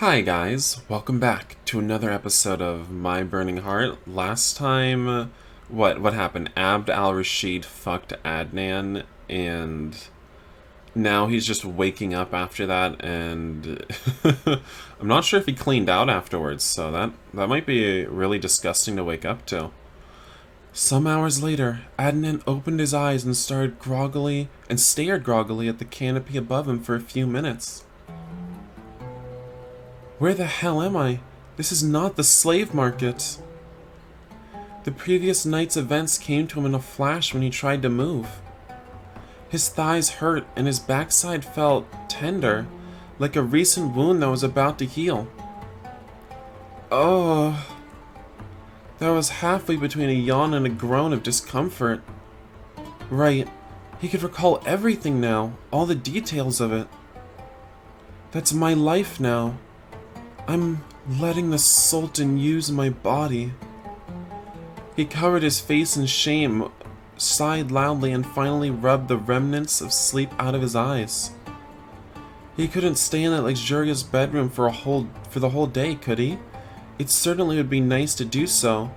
Hi guys, welcome back to another episode of My Burning Heart. Last time, what happened? Al-Rashid fucked Adnan, and now he's just waking up after that, and I'm not sure if he cleaned out afterwards, so that might be really disgusting to wake up to. Some hours later, Adnan opened his eyes and stared groggily at the canopy above him for a few minutes. Where the hell am I? This is not the slave market. The previous night's events came to him in a flash when he tried to move. His thighs hurt and his backside felt tender, like a recent wound that was about to heal. Oh, that was halfway between a yawn and a groan of discomfort. Right, he could recall everything now, all the details of it. That's my life now. I'm letting the Sultan use my body. He covered his face in shame, sighed loudly, and finally rubbed the remnants of sleep out of his eyes. He couldn't stay in that luxurious bedroom for the whole day, could he? It certainly would be nice to do so.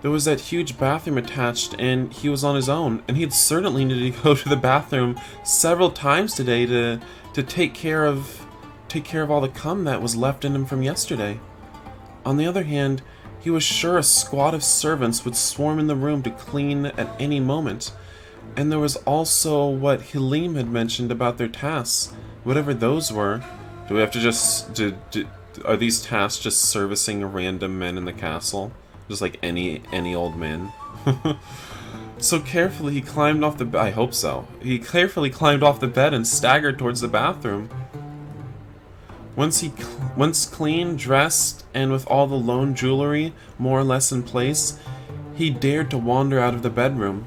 There was that huge bathroom attached, and he was on his own, and he'd certainly need to go to the bathroom several times today to take care of all the cum that was left in him from yesterday. On the other hand, he was sure a squad of servants would swarm in the room to clean at any moment. And there was also what Halim had mentioned about their tasks, whatever those were. Do we have to are these tasks just servicing random men in the castle? Just like any old men? So carefully he climbed off the bed. I hope so. He carefully climbed off the bed and staggered towards the bathroom. Once clean, dressed, and with all the lone jewelry more or less in place, he dared to wander out of the bedroom.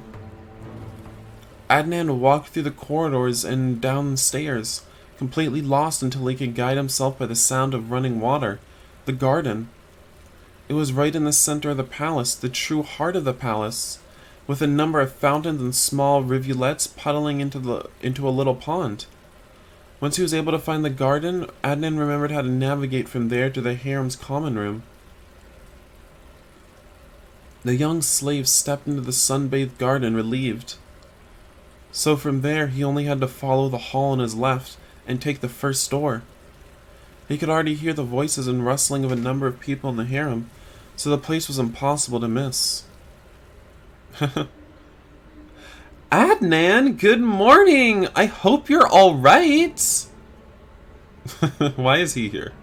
Adnan walked through the corridors and down the stairs, completely lost until he could guide himself by the sound of running water. The garden. It was right in the center of the palace, the true heart of the palace, with a number of fountains and small rivulets puddling into a little pond. Once he was able to find the garden, Adnan remembered how to navigate from there to the harem's common room. The young slave stepped into the sun-bathed garden, relieved. So from there, he only had to follow the hall on his left and take the first door. He could already hear the voices and rustling of a number of people in the harem, so the place was impossible to miss. Adnan, good morning! I hope you're alright! Why is he here?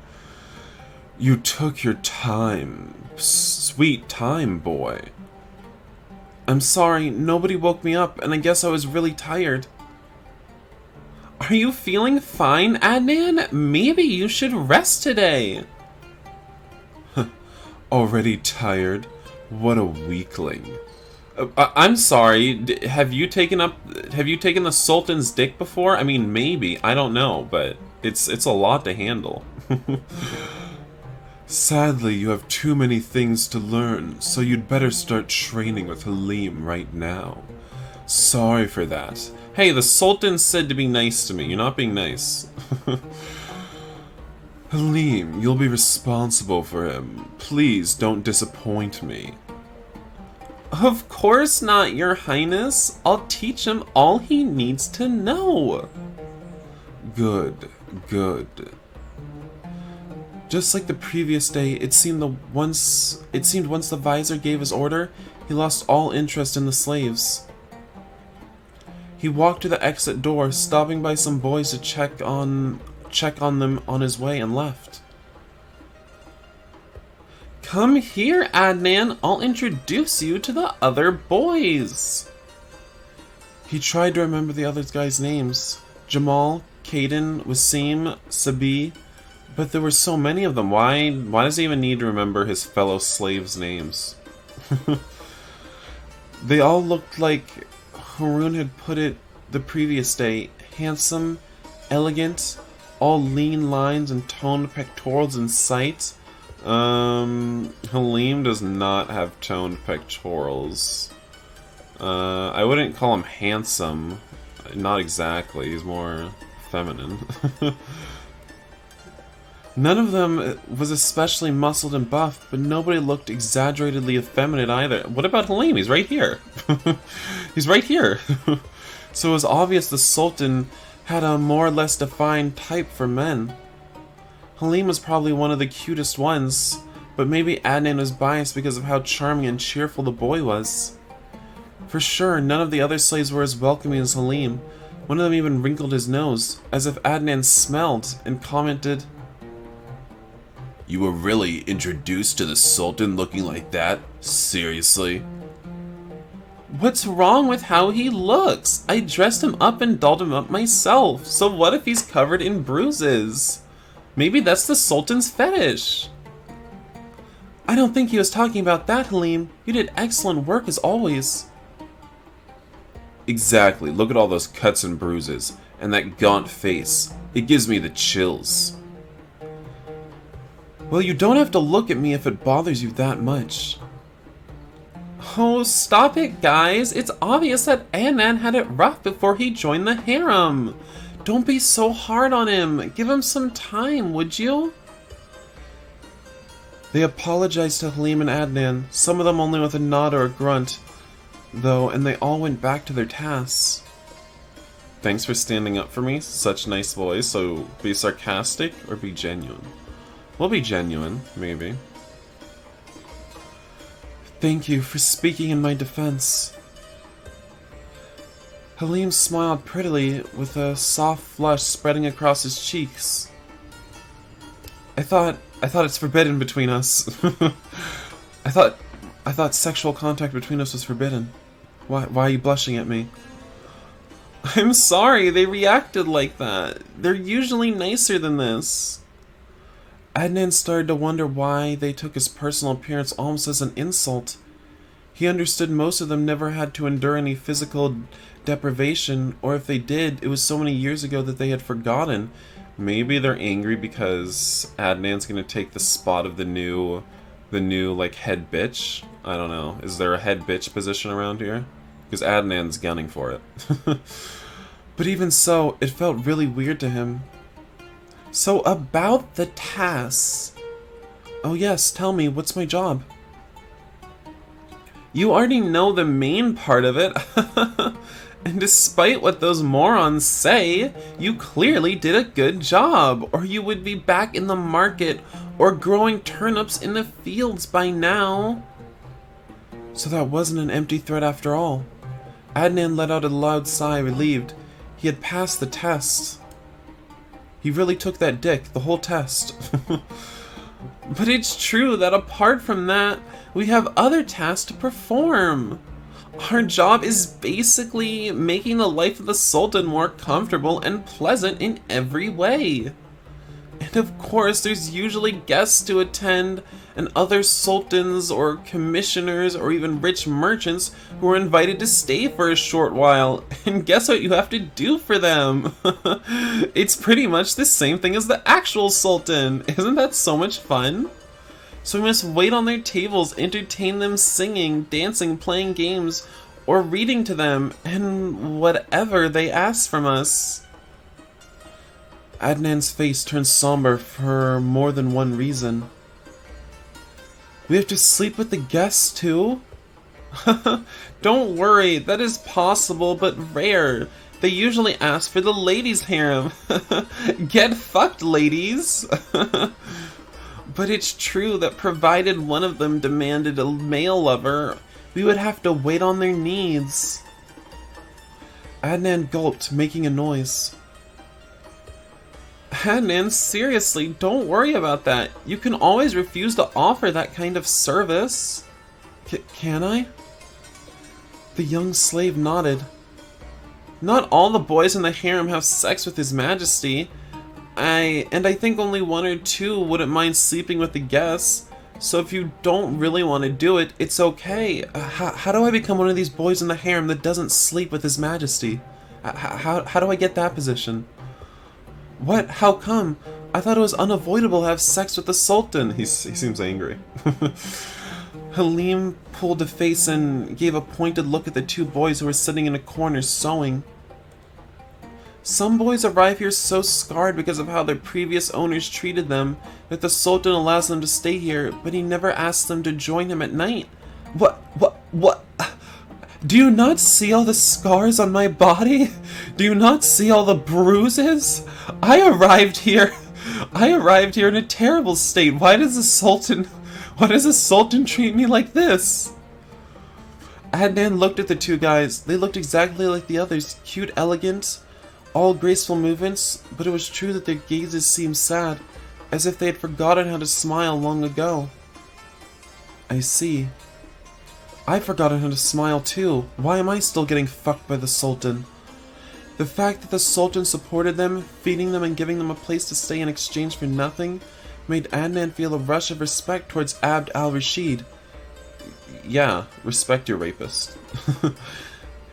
You took your time. Sweet time, boy. I'm sorry, nobody woke me up, and I guess I was really tired. Are you feeling fine, Adnan? Maybe you should rest today. Already tired? What a weakling. I'm sorry. Have you taken the Sultan's dick before? I mean, maybe. I don't know, but it's a lot to handle. Sadly, you have too many things to learn, so you'd better start training with Halim right now. Sorry for that. Hey, the Sultan said to be nice to me. You're not being nice. Halim, you'll be responsible for him. Please don't disappoint me. Of course not, Your Highness. I'll teach him all he needs to know. Good, good. Just like the previous day, it seemed once the visor gave his order, he lost all interest in the slaves. He walked to the exit door, stopping by some boys to check on them on his way, and left. Come here, Adnan. I'll introduce you to the other boys. He tried to remember the other guys' names. Jamal, Kaden, Wasim, Sabi. But there were so many of them. Why does he even need to remember his fellow slaves' names? They all looked like Harun had put it the previous day. Handsome, elegant, all lean lines and toned pectorals in sight. Halim does not have toned pectorals. I wouldn't call him handsome. Not exactly. He's more feminine. None of them was especially muscled and buff, but nobody looked exaggeratedly effeminate either. What about Halim? He's right here. He's right here. So it was obvious the Sultan had a more or less defined type for men. Halim was probably one of the cutest ones, but maybe Adnan was biased because of how charming and cheerful the boy was. For sure, none of the other slaves were as welcoming as Halim. One of them even wrinkled his nose, as if Adnan smelled, and commented, "You were really introduced to the Sultan looking like that? Seriously?" What's wrong with how he looks? I dressed him up and dolled him up myself, so what if he's covered in bruises? Maybe that's the Sultan's fetish. I don't think he was talking about that, Halim. You did excellent work as always. Exactly, look at all those cuts and bruises, and that gaunt face. It gives me the chills. Well, you don't have to look at me if it bothers you that much. Oh, stop it, guys. It's obvious that Adnan had it rough before he joined the harem. Don't be so hard on him. Give him some time, would you? They apologized to Halim and Adnan, some of them only with a nod or a grunt, though, and they all went back to their tasks. Thanks for standing up for me, such nice boys, so be sarcastic or be genuine. We'll be genuine, maybe. Thank you for speaking in my defense. Halim smiled prettily with a soft flush spreading across his cheeks. I thought it's forbidden between us. I thought sexual contact between us was forbidden. Why are you blushing at me? I'm sorry, they reacted like that. They're usually nicer than this. Adnan started to wonder why they took his personal appearance almost as an insult. He understood most of them never had to endure any physical deprivation, or if they did, it was so many years ago that they had forgotten. Maybe they're angry because Adnan's gonna take the spot of the new like head bitch. I don't know. Is there a head bitch position around here? Because Adnan's gunning for it. But even so, it felt really weird to him. So about the tasks. Oh yes, tell me, what's my job? You already know the main part of it. And despite what those morons say, you clearly did a good job, or you would be back in the market or growing turnips in the fields by now. So that wasn't an empty threat after all. Adnan let out a loud sigh, relieved. He had passed the test. He really took that dick, the whole test. But it's true that apart from that, we have other tasks to perform. Our job is basically making the life of the Sultan more comfortable and pleasant in every way. And of course, there's usually guests to attend, and other sultans or commissioners or even rich merchants who are invited to stay for a short while. And guess what you have to do for them? It's pretty much the same thing as the actual Sultan. Isn't that so much fun? So we must wait on their tables, entertain them singing, dancing, playing games, or reading to them, and whatever they ask from us. Adnan's face turned somber for more than one reason. We have to sleep with the guests too? Don't worry, that is possible but rare. They usually ask for the ladies' harem. Get fucked, ladies! But it's true that provided one of them demanded a male lover, we would have to wait on their needs. Adnan gulped, making a noise. Adnan, seriously, don't worry about that. You can always refuse to offer that kind of service. Can I? The young slave nodded. Not all the boys in the harem have sex with His Majesty. I think only one or two wouldn't mind sleeping with the guests. So if you don't really want to do it, it's okay. How do I become one of these boys in the harem that doesn't sleep with His Majesty? How do I get that position? What? How come? I thought it was unavoidable to have sex with the Sultan. He seems angry. Halim pulled a face and gave a pointed look at the two boys who were sitting in a corner sewing. Some boys arrive here so scarred because of how their previous owners treated them that the Sultan allows them to stay here, but he never asks them to join him at night. What? Do you not see all the scars on my body? Do you not see all the bruises? I arrived here in a terrible state. Why does the Sultan treat me like this? Adnan looked at the two guys. They looked exactly like the others. Cute, elegant, all graceful movements, but it was true that their gazes seemed sad, as if they had forgotten how to smile long ago. I see. I've forgotten how to smile too. Why am I still getting fucked by the Sultan? The fact that the Sultan supported them, feeding them and giving them a place to stay in exchange for nothing, made Adnan feel a rush of respect towards Abd al-Rashid. Yeah, respect your rapist.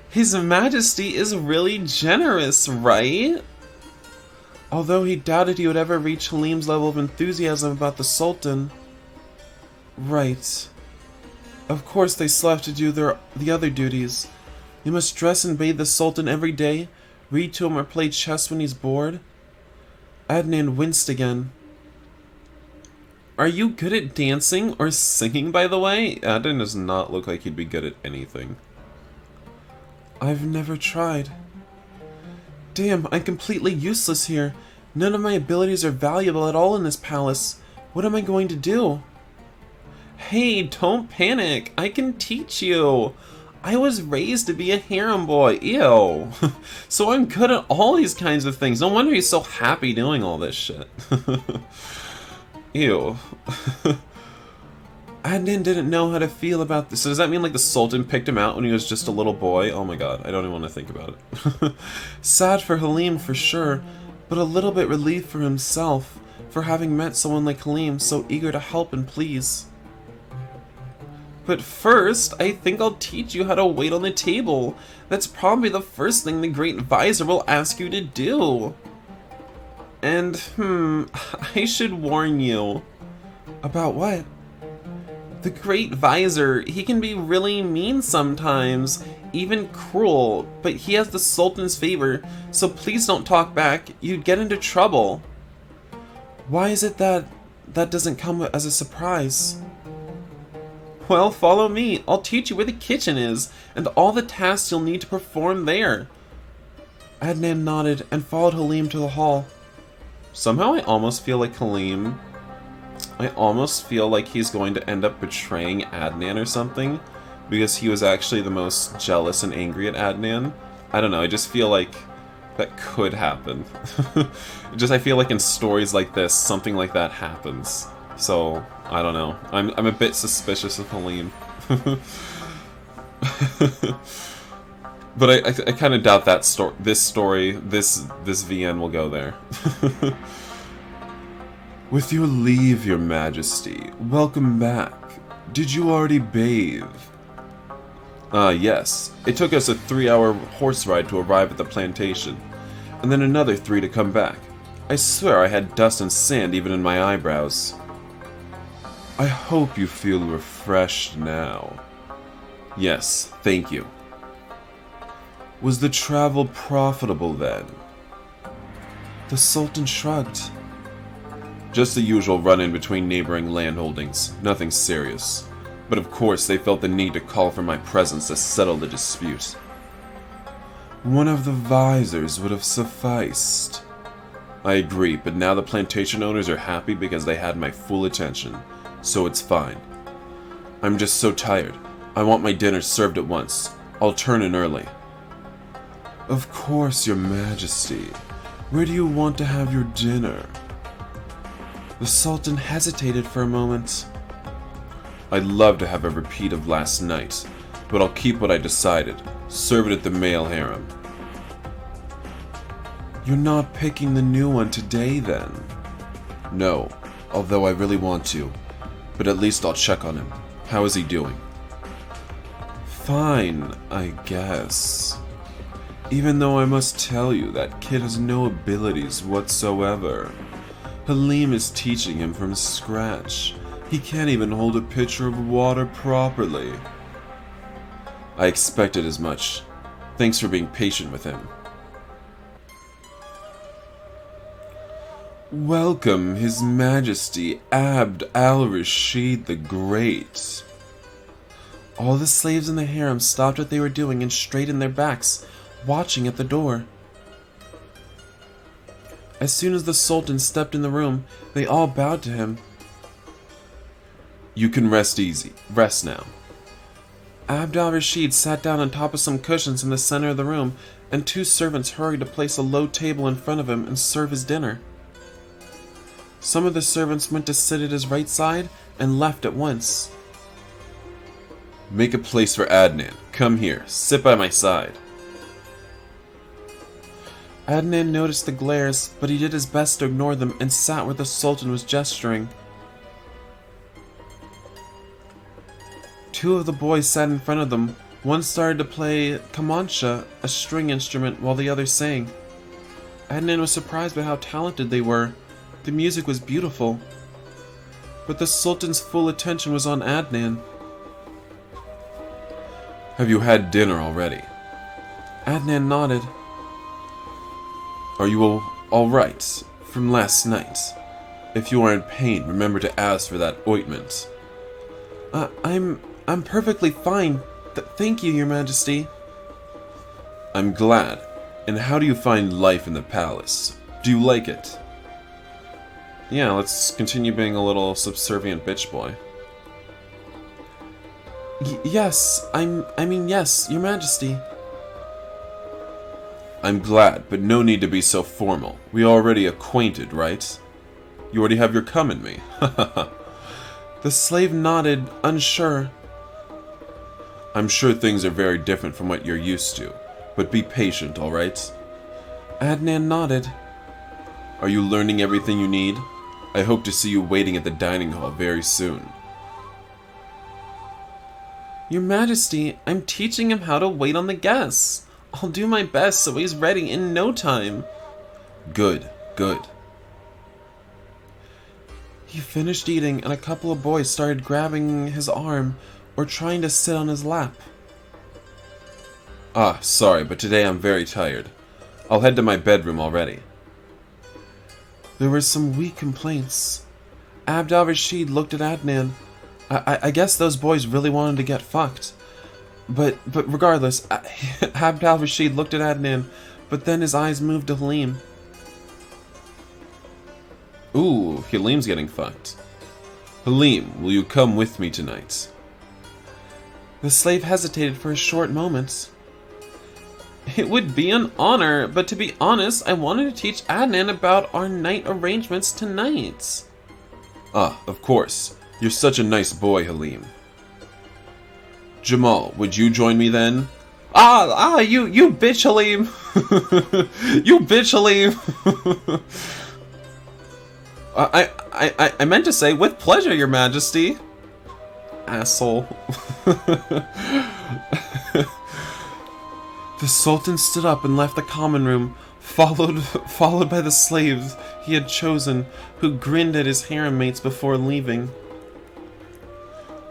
His Majesty is really generous, right? Although he doubted he would ever reach Halim's level of enthusiasm about the Sultan. Right. Of course they still have to do the other duties. You must dress and bathe the Sultan every day, read to him or play chess when he's bored. Adnan winced again. Are you good at dancing or singing, by the way? Adnan does not look like he'd be good at anything. I've never tried. Damn, I'm completely useless here. None of my abilities are valuable at all in this palace. What am I going to do? Hey, don't panic. I can teach you. I was raised to be a harem boy. Ew. So I'm good at all these kinds of things. No wonder he's so happy doing all this shit. Ew. Adnan didn't know how to feel about this. So does that mean like the Sultan picked him out when he was just a little boy? Oh my god, I don't even want to think about it. Sad for Halim for sure, but a little bit relieved for himself for having met someone like Halim, so eager to help and please. But first, I think I'll teach you how to wait on the table. That's probably the first thing the Great Visor will ask you to do. And, I should warn you. About what? The Great Visor, he can be really mean sometimes, even cruel, but he has the Sultan's favor, so please don't talk back, you'd get into trouble. Why is it that doesn't come as a surprise? Well, follow me. I'll teach you where the kitchen is, and all the tasks you'll need to perform there. Adnan nodded and followed Halim to the hall. Somehow I almost feel like he's going to end up betraying Adnan or something, because he was actually the most jealous and angry at Adnan. I don't know, I just feel like that could happen. I feel like in stories like this, something like that happens. So, I don't know. I'm a bit suspicious of Halim. But I kind of doubt that this VN will go there. With your leave, your majesty. Welcome back. Did you already bathe? Yes. It took us a 3-hour horse ride to arrive at the plantation, and then another 3 to come back. I swear I had dust and sand even in my eyebrows. I hope you feel refreshed now. Yes, thank you. Was the travel profitable then? The Sultan shrugged. Just the usual run-in between neighboring landholdings, nothing serious. But of course they felt the need to call for my presence to settle the dispute. One of the visors would have sufficed. I agree, but now the plantation owners are happy because they had my full attention. So it's fine. I'm just so tired. I want my dinner served at once. I'll turn in early. Of course, your majesty. Where do you want to have your dinner? The Sultan hesitated for a moment. I'd love to have a repeat of last night, but I'll keep what I decided. Serve it at the male harem. You're not picking the new one today, then? No, although I really want to. But at least I'll check on him. How is he doing? Fine, I guess. Even though I must tell you that kid has no abilities whatsoever. Halim is teaching him from scratch. He can't even hold a pitcher of water properly. I expected as much. Thanks for being patient with him. Welcome, His Majesty Abd Al-Rashid the Great. All the slaves in the harem stopped what they were doing and straightened their backs, watching at the door. As soon as the Sultan stepped in the room, they all bowed to him. You can rest easy. Rest now. Abd al-Rashid sat down on top of some cushions in the center of the room, and two servants hurried to place a low table in front of him and serve his dinner. Some of the servants went to sit at his right side and left at once. Make a place for Adnan. Come here. Sit by my side. Adnan noticed the glares, but he did his best to ignore them and sat where the Sultan was gesturing. Two of the boys sat in front of them. One started to play kamancha, a string instrument, while the other sang. Adnan was surprised by how talented they were. The music was beautiful. But the Sultan's full attention was on Adnan. Have you had dinner already? Adnan nodded. Are you all right from last night? If you are in pain, remember to ask for that ointment. I'm perfectly fine. Thank you, Your Majesty. I'm glad. And how do you find life in the palace? Do you like it? Yeah, let's continue being a little subservient bitch boy. Yes, yes, Your Majesty. I'm glad, but no need to be so formal. We are already acquainted, right? You already have your come in me. The slave nodded, unsure. I'm sure things are very different from what you're used to, but be patient, alright? Adnan nodded. Are you learning everything you need? I hope to see you waiting at the dining hall very soon. Your Majesty, I'm teaching him how to wait on the guests. I'll do my best so he's ready in no time. Good, good. He finished eating and a couple of boys started grabbing his arm or trying to sit on his lap. Ah, sorry, but today I'm very tired. I'll head to my bedroom already. There were some weak complaints. Abd al-Rashid looked at Adnan. I guess those boys really wanted to get fucked. But regardless, Abd al-Rashid looked at Adnan, but then his eyes moved to Halim. Ooh, Halim's getting fucked. Halim, will you come with me tonight? The slave hesitated for a short moment. It would be an honor, but to be honest, I wanted to teach Adnan about our night arrangements tonight. Ah, of course. You're such a nice boy, Halim. Jamal, would you join me then? You bitch, Halim! You bitch, Halim! I meant to say, with pleasure, Your Majesty. Asshole. The Sultan stood up and left the common room, followed by the slaves he had chosen, who grinned at his harem mates before leaving.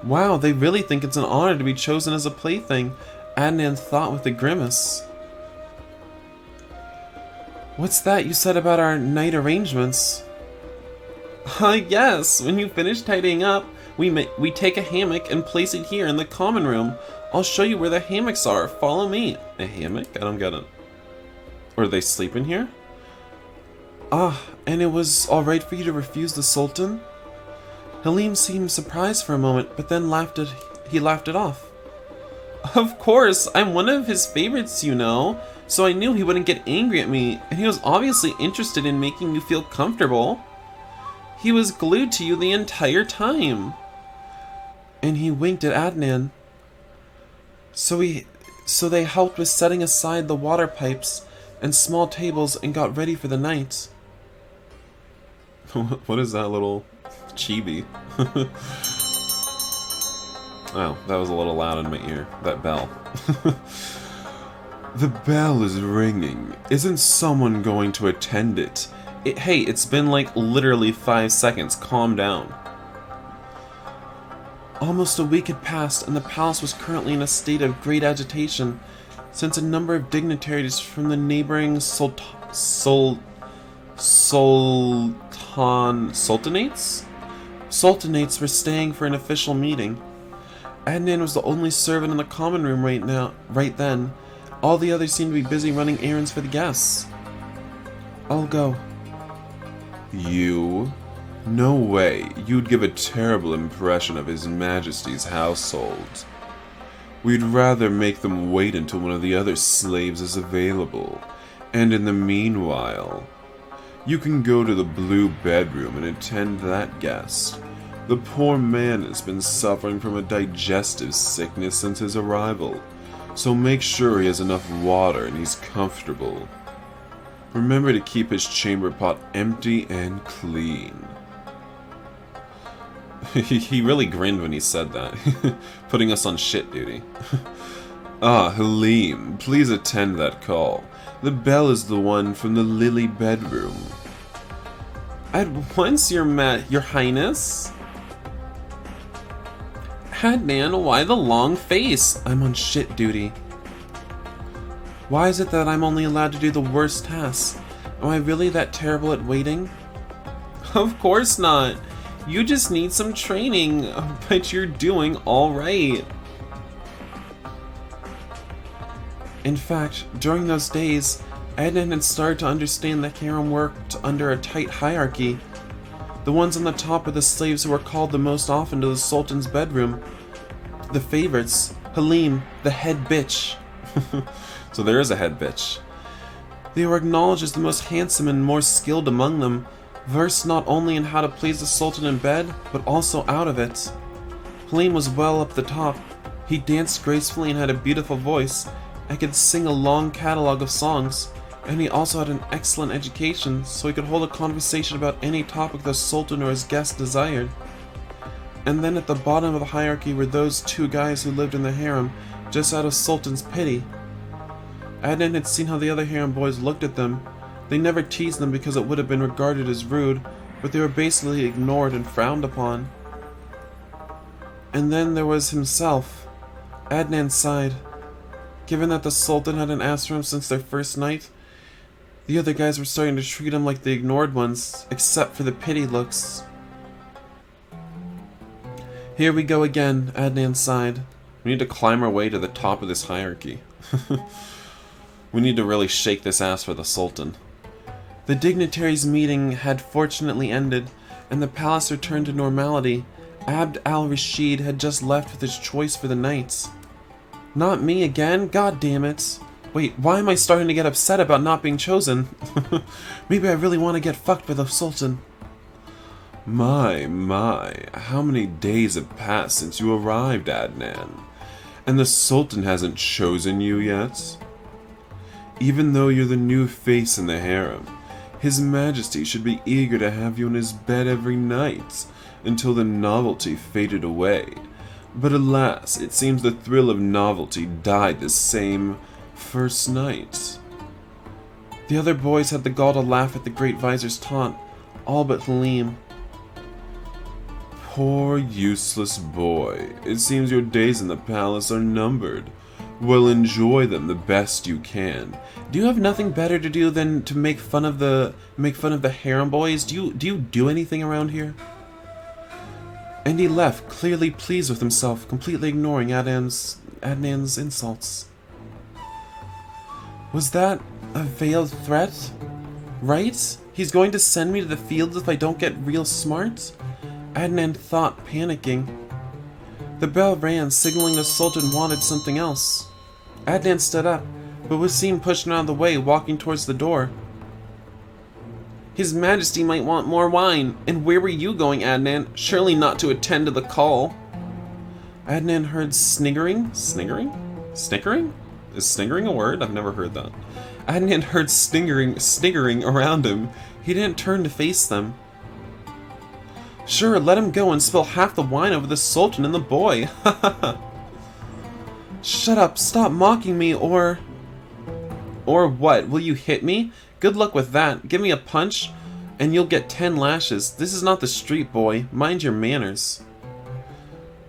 Wow, they really think it's an honor to be chosen as a plaything, Adnan thought with a grimace. What's that you said about our night arrangements? Yes, when you finish tidying up, we take a hammock and place it here in the common room. I'll show you where the hammocks are. Follow me. A hammock? I don't get it. Or do they sleep in here? And it was alright for you to refuse the Sultan? Halim seemed surprised for a moment, but then he laughed it off. Of course, I'm one of his favorites, you know, so I knew he wouldn't get angry at me, and he was obviously interested in making you feel comfortable. He was glued to you the entire time. And he winked at Adnan. So they helped with setting aside the water pipes and small tables and got ready for the night. What is that little chibi? Oh, that was a little loud in my ear. That bell. The bell is ringing. Isn't someone going to attend it? Hey, it's been like literally 5 seconds. Calm down. Almost a week had passed, and the palace was currently in a state of great agitation, since a number of dignitaries from the neighboring Sultan-Senpai upon sultanates? Sultanates were staying for an official meeting. Adnan was the only servant in the common room right then. All the others seemed to be busy running errands for the guests. I'll go. You? No way. You'd give a terrible impression of His Majesty's household. We'd rather make them wait until one of the other slaves is available. And in the meanwhile, you can go to the blue bedroom and attend that guest. The poor man has been suffering from a digestive sickness since his arrival, so make sure he has enough water and he's comfortable. Remember to keep his chamber pot empty and clean. He really grinned when he said that, putting us on shit duty. Ah, Halim, please attend that call. The bell is the one from the lily bedroom. At once, Your Highness. Adnan, why the long face? I'm on shit duty. Why is it that I'm only allowed to do the worst tasks? Am I really that terrible at waiting? Of course not. You just need some training, but you're doing alright. In fact, during those days, Adnan had started to understand that harem worked under a tight hierarchy. The ones on the top were the slaves who were called the most often to the Sultan's bedroom. The favorites, Halim, the head bitch. So there is a head bitch. They were acknowledged as the most handsome and more skilled among them, versed not only in how to please the Sultan in bed, but also out of it. Halim was well up the top. He danced gracefully and had a beautiful voice, and could sing a long catalog of songs, and he also had an excellent education, so he could hold a conversation about any topic the Sultan or his guest desired. And then at the bottom of the hierarchy were those two guys who lived in the harem, just out of Sultan's pity. Adnan had seen how the other harem boys looked at them. They never teased them because it would have been regarded as rude, but they were basically ignored and frowned upon. And then there was himself. Adnan sighed. Given that the Sultan hadn't asked for him since their first night, the other guys were starting to treat him like the ignored ones, except for the pity looks. Here we go again, Adnan sighed. We need to climb our way to the top of this hierarchy. We need to really shake this ass for the Sultan. The dignitaries' meeting had fortunately ended, and the palace returned to normality. Abd Al-Rashid had just left with his choice for the night. Not me again? God damn it. Wait, why am I starting to get upset about not being chosen? Maybe I really want to get fucked by the Sultan. My, how many days have passed since you arrived, Adnan? And the Sultan hasn't chosen you yet? Even though you're the new face in the harem, His Majesty should be eager to have you in his bed every night, until the novelty faded away. But alas, it seems the thrill of novelty died the same first night. The other boys had the gall to laugh at the Great Vizier's taunt, all but Halim. Poor useless boy, it seems your days in the palace are numbered. Well, enjoy them the best you can. Do you have nothing better to do than to make fun of the harem boys? Do you do anything around here? And he left, clearly pleased with himself, completely ignoring Adnan's insults. Was that a veiled threat? Right? He's going to send me to the fields if I don't get real smart? Adnan thought, panicking. The bell rang, signaling the Sultan wanted something else. Adnan stood up, but was seen pushing out of the way, walking towards the door. His Majesty might want more wine. And where were you going, Adnan? Surely not to attend to the call. Adnan heard sniggering. Sniggering? Snickering? Is sniggering a word? I've never heard that. Adnan heard sniggering around him. He didn't turn to face them. Sure, let him go and spill half the wine over the Sultan and the boy. Shut up, stop mocking me, or what? Will you hit me? Good luck with that. Give me a punch, and you'll get 10 lashes. This is not the street, boy. Mind your manners.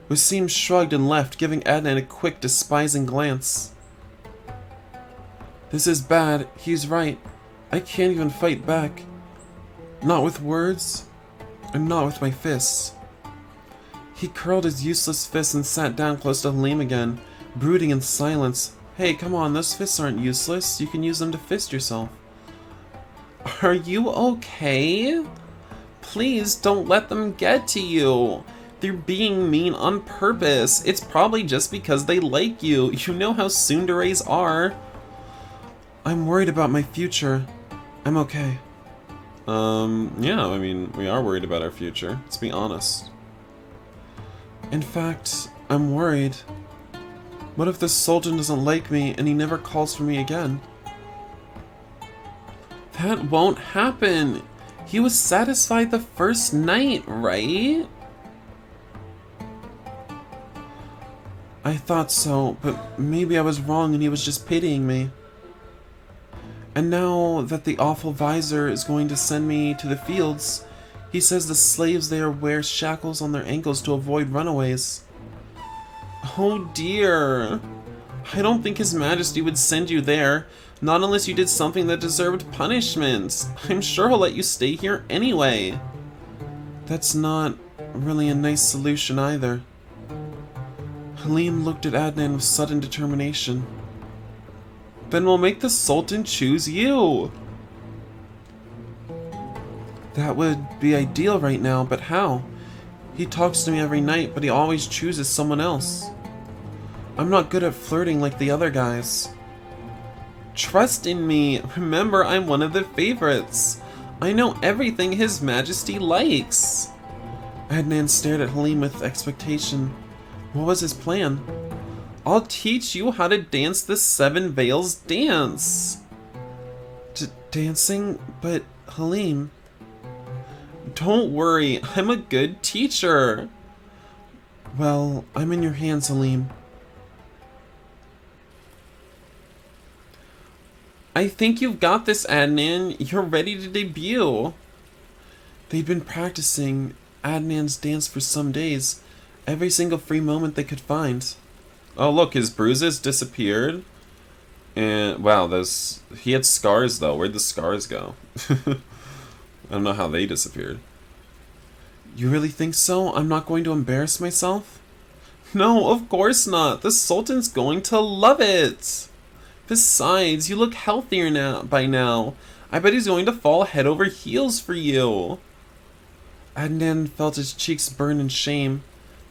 Wasim shrugged and left, giving Adnan a quick, despising glance. This is bad. He's right. I can't even fight back. Not with words, and not with my fists. He curled his useless fists and sat down close to Halim again, brooding in silence. Hey, come on, those fists aren't useless. You can use them to fist yourself. Are you okay? Please don't let them get to you. They're being mean on purpose. It's probably just because they like you. You know how tsunderes are. I'm worried about my future. I'm okay. Yeah, I mean, we are worried about our future. Let's be honest. In fact, I'm worried. What if the Sultan doesn't like me and he never calls for me again? That won't happen. He was satisfied the first night, right? I thought so, but maybe I was wrong and he was just pitying me. And now that the awful visor is going to send me to the fields, he says the slaves there wear shackles on their ankles to avoid runaways. Oh dear. I don't think His Majesty would send you there, not unless you did something that deserved punishment. I'm sure he'll let you stay here anyway. That's not really a nice solution either. Halim looked at Adnan with sudden determination. Then we'll make the Sultan choose you. That would be ideal right now, but how? He talks to me every night, but he always chooses someone else. I'm not good at flirting like the other guys. Trust in me. Remember, I'm one of the favorites. I know everything His Majesty likes. Adnan stared at Halim with expectation. What was his plan? I'll teach you how to dance the Seven Veils dance. Dancing? But Halim... Don't worry, I'm a good teacher. Well, I'm in your hands, Halim. I think you've got this, Adnan. You're ready to debut. They'd been practicing Adnan's dance for some days, every single free moment they could find. Oh look, his bruises disappeared. And wow, he had scars though. Where'd the scars go? I don't know how they disappeared. You really think so? I'm not going to embarrass myself? No, of course not. The Sultan's going to love it. Besides, you look healthier by now. I bet he's going to fall head over heels for you. Adnan felt his cheeks burn in shame.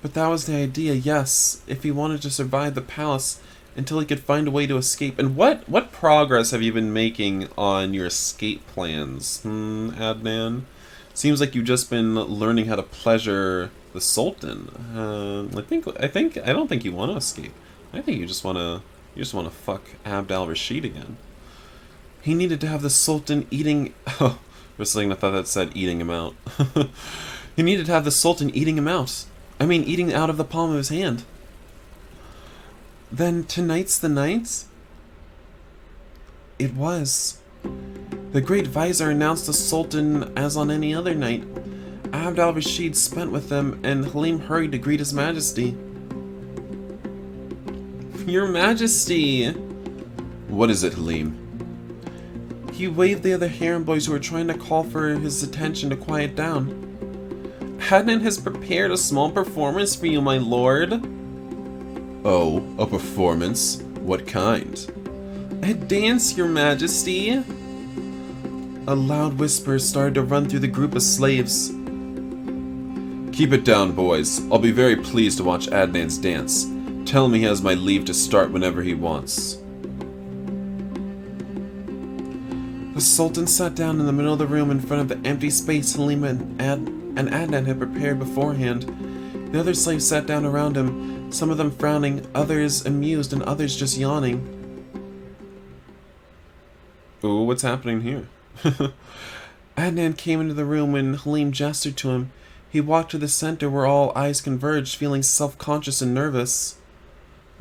But that was the idea, yes, if he wanted to survive the palace until he could find a way to escape. And what progress have you been making on your escape plans, Adnan? Seems like you've just been learning how to pleasure the Sultan. I don't think you want to escape. I think you just want to fuck Al-Rashid again. He needed to have the Sultan eating... Oh, for a second I thought that said eating him out. He needed to have the Sultan eating him out. I mean, eating out of the palm of his hand. Then tonight's the night? It was. The Great Visor announced the Sultan as on any other night. Al-Rashid spent with them, and Halim hurried to greet His Majesty. Your Majesty! What is it, Halim? He waved the other harem boys who were trying to call for his attention to quiet down. Adnan has prepared a small performance for you, my lord. Oh, a performance? What kind? A dance, your majesty. A loud whisper started to run through the group of slaves. Keep it down, boys. I'll be very pleased to watch Adnan's dance. Tell him he has my leave to start whenever he wants. The Sultan sat down in the middle of the room in front of the empty space Halim and Adnan had prepared beforehand. The other slaves sat down around him, some of them frowning, others amused, and others just yawning. Ooh, what's happening here? Adnan came into the room when Halim gestured to him. He walked to the center where all eyes converged, feeling self-conscious and nervous.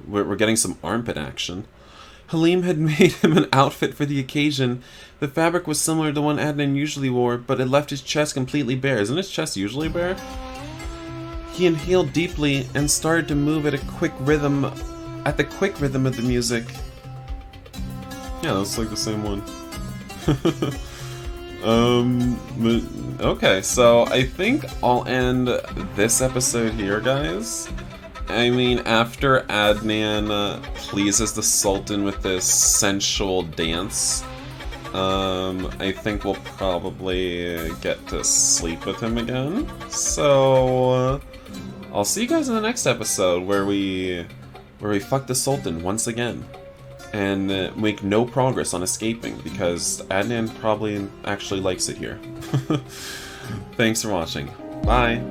We're getting some armpit action. Halim had made him an outfit for the occasion. The fabric was similar to the one Adnan usually wore, but it left his chest completely bare. Isn't his chest usually bare? He inhaled deeply and started to move at the quick rhythm of the music. Yeah, that's like the same one. Okay, so I think I'll end this episode here, guys. I mean, after Adnan pleases the Sultan with this sensual dance, I think we'll probably get to sleep with him again. So, I'll see you guys in the next episode where we fuck the Sultan once again. And make no progress on escaping, because Adnan probably actually likes it here. Thanks for watching. Bye!